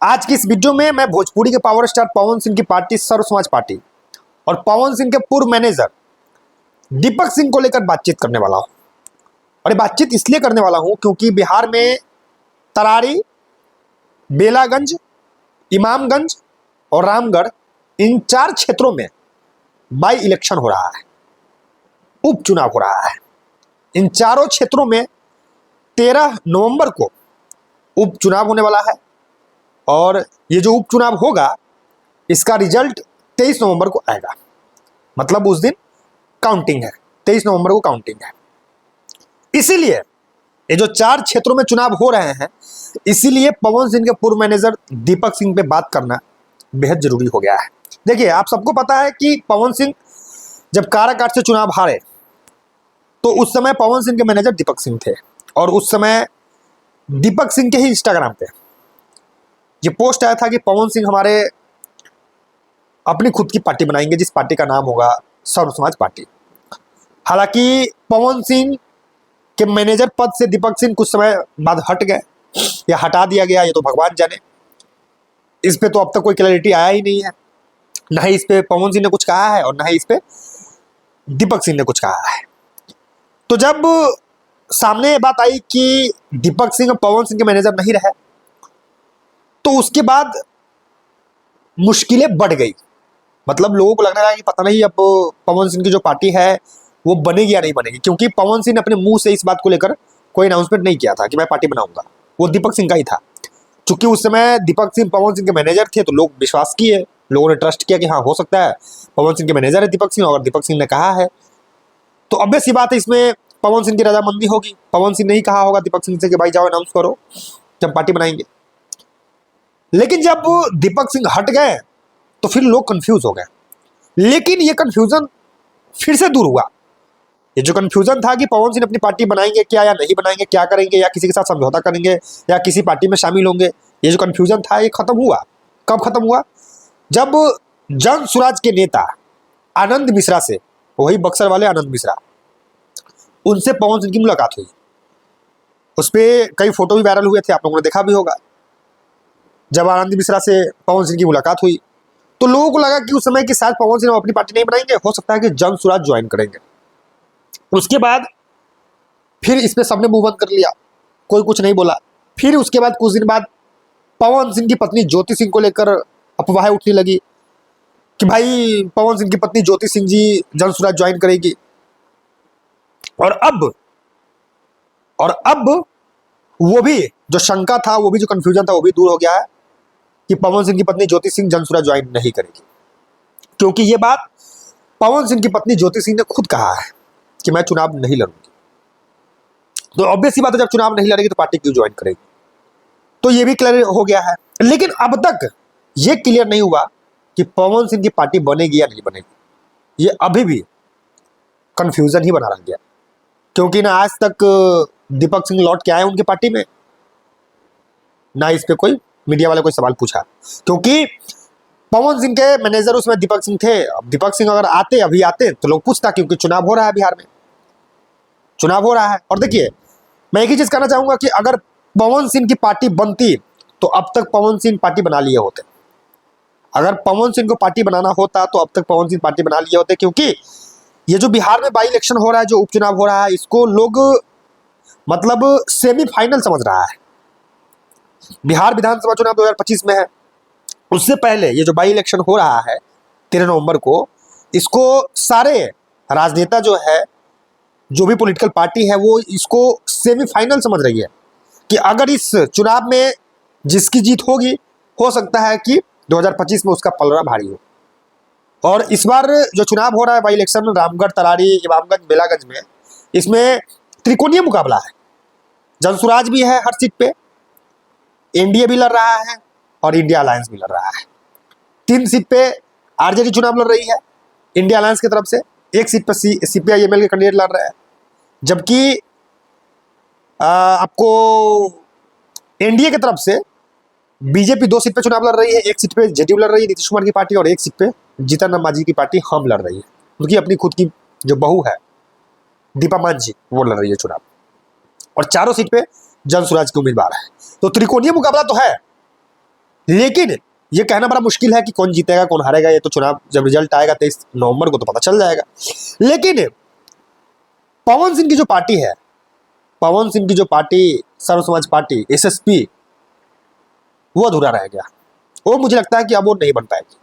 आज की इस वीडियो में मैं भोजपुरी के पावर स्टार पवन सिंह की पार्टी सर्व समाज पार्टी और पवन सिंह के पूर्व मैनेजर दीपक सिंह को लेकर बातचीत करने वाला हूं। और ये बातचीत इसलिए करने वाला हूं क्योंकि बिहार में तरारी, बेलागंज, इमामगंज और रामगढ़, इन 4 क्षेत्रों में बाई इलेक्शन हो रहा है, उपचुनाव हो रहा है। इन चारों क्षेत्रों में 13 नवंबर को उपचुनाव होने वाला है और ये जो उपचुनाव होगा इसका रिजल्ट 23 नवंबर को आएगा। मतलब उस दिन काउंटिंग है, 23 नवंबर को काउंटिंग है। इसीलिए ये जो 4 क्षेत्रों में चुनाव हो रहे हैं, इसीलिए पवन सिंह के पूर्व मैनेजर दीपक सिंह पे बात करना बेहद जरूरी हो गया है। देखिए, आप सबको पता है कि पवन सिंह जब काराकाट से चुनाव हारे तो उस समय पवन सिंह के मैनेजर दीपक सिंह थे और उस समय दीपक सिंह के ही इंस्टाग्राम पे ये पोस्ट आया था कि पवन सिंह हमारे अपनी खुद की पार्टी बनाएंगे, जिस पार्टी का नाम होगा सर्व समाज पार्टी। हालांकि पवन सिंह के मैनेजर पद से दीपक सिंह कुछ समय बाद हट गए या हटा दिया गया, ये तो भगवान जाने। इस पे तो अब तक कोई क्लैरिटी आया ही नहीं है, ना ही इस पे पवन सिंह ने कुछ कहा है और ना ही इस पे दीपक सिंह ने कुछ कहा है। तो जब सामने ये बात आई कि दीपक सिंह पवन सिंह के मैनेजर नहीं रहे तो उसके बाद मुश्किलें बढ़ गई। मतलब लोगों को लगने लगा कि पता नहीं अब पवन सिंह की जो पार्टी है वो बनेगी या नहीं बनेगी, क्योंकि पवन सिंह ने अपने मुंह से इस बात को लेकर कोई अनाउंसमेंट नहीं किया था कि मैं पार्टी बनाऊंगा, वो दीपक सिंह का ही था। चूंकि उस समय दीपक सिंह पवन सिंह के मैनेजर थे तो लोग विश्वास किए, लोगों ने ट्रस्ट किया कि हाँ हो सकता है पवन सिंह के मैनेजर है दीपक सिंह और दीपक सिंह ने कहा है तो ऑब्वियस सी बात है इसमें पवन सिंह की रजामंदी होगी। पवन सिंह ने ही कहा होगा दीपक सिंह से कि भाई जाओ अनाउंस करो जब पार्टी बनाएंगे। लेकिन जब दीपक सिंह हट गए तो फिर लोग कंफ्यूज हो गए। लेकिन ये कंफ्यूजन फिर से दूर हुआ। ये जो कंफ्यूजन था कि पवन सिंह अपनी पार्टी बनाएंगे क्या या नहीं बनाएंगे, क्या करेंगे, या किसी के साथ समझौता करेंगे या किसी पार्टी में शामिल होंगे, ये जो कंफ्यूजन था ये खत्म हुआ। कब खत्म हुआ? जब जन स्वराज के नेता आनंद मिश्रा से, वही बक्सर वाले आनंद मिश्रा, उनसे पवन सिंह की मुलाकात हुई। उस पर कई फोटो भी वायरल हुए थे, आप लोगों ने देखा भी होगा। जब आनंद मिश्रा से पवन सिंह की मुलाकात हुई तो लोगों को लगा कि उस समय कि शायद पवन सिंह अपनी पार्टी नहीं बनाएंगे, हो सकता है कि जन स्वराज ज्वाइन करेंगे। उसके बाद फिर इस पे सबने मुंह बंद कर लिया, कोई कुछ नहीं बोला। फिर उसके बाद कुछ दिन बाद पवन सिंह की पत्नी ज्योति सिंह को लेकर अफवाहें उठने लगी कि भाई पवन सिंह की पत्नी ज्योति सिंह जी जन स्वराज ज्वाइन करेगी। और अब वो भी जो शंका था, वो भी जो कंफ्यूजन था, वो भी दूर हो गया है कि पवन सिंह की पत्नी ज्योति सिंह जन स्वराज ज्वाइन नहीं करेगी, क्योंकि ये बात पवन सिंह की पत्नी ज्योति सिंह ने खुद कहा है कि मैं चुनाव नहीं लड़ूंगी। तो ऑब्वियस सी बात है, जब चुनाव नहीं लड़ेगी तो पार्टी क्यों ज्वाइन करेगी। तो ये भी क्लियर हो गया है। लेकिन अब तक ये क्लियर नहीं हुआ कि पवन सिंह की पार्टी बनेगी या नहीं बनेगी। ये अभी भी कंफ्यूजन ही बना रह गया, क्योंकि ना आज तक दीपक सिंह लौट के आए उनकी पार्टी में, ना इस पे कोई मीडिया वाले कोई सवाल पूछा। क्योंकि पवन सिंह के मैनेजर उसमें दीपक सिंह थे। अब दीपक सिंह अगर अभी आते तो लोग पूछता, क्योंकि चुनाव हो रहा है, बिहार में चुनाव हो रहा है। और देखिए, मैं एक ही चीज कहना चाहूंगा कि अगर पवन सिंह की पार्टी बनती तो अब तक पवन सिंह पार्टी बना लिए होते। अगर पवन सिंह को पार्टी बनाना होता तो अब तक पवन सिंह पार्टी बना लिए होते, क्योंकि ये जो बिहार में बाई इलेक्शन हो रहा है, जो उपचुनाव हो रहा है, इसको लोग मतलब सेमीफाइनल समझ रहा है। बिहार विधानसभा चुनाव 2025 में है, उससे पहले ये जो बाई इलेक्शन हो रहा है 13 नवंबर को, इसको सारे राजनेता जो है, जो भी पॉलिटिकल पार्टी है, वो इसको सेमीफाइनल समझ रही है कि अगर इस चुनाव में जिसकी जीत होगी, हो सकता है कि 2025 में उसका पलड़ा भारी हो। और इस बार जो चुनाव हो रहा है बाई इलेक्शन, रामगढ़, तरारी, इमामगंज, बेलागंज में, इसमें त्रिकोणीय मुकाबला है। जन स्वराज भी है हर सीट पे, एनडीए भी लड़ रहा है और इंडिया अलायंस भी लड़ रहा है। 3 सीट पे आरजेडी चुनाव लड़ रही है इंडिया अलायंस की तरफ से, 1 सीट पर सीपीआईएमएल के कैंडिडेट लड़ रहे हैं। जबकि आपको एनडीए की तरफ से बीजेपी 2 सीट पे चुनाव लड़ रही है, 1 सीट पे जेडीयू लड़ रही है नीतीश कुमार की पार्टी, और 1 सीट पे जीतन राम मांझी की पार्टी हम लड़ रही है। उनकी अपनी खुद की जो बहू है दीपा मांझी, वो लड़ रही है चुनाव, और चारों सीट पे जन स्वराज के उम्मीदवार है। तो त्रिकोणीय मुकाबला तो है। लेकिन ये कहना बड़ा मुश्किल है कि कौन जीतेगा कौन हारेगा, ये तो चुनाव जब रिजल्ट आएगा 23 नवंबर को तो पता चल जाएगा। लेकिन पवन सिंह की जो पार्टी है, पवन सिंह की जो पार्टी सर्व समाज पार्टी एसएसपी, वो अधूरा रह गया। वो मुझे लगता है कि अब वो नहीं बन पाएगी।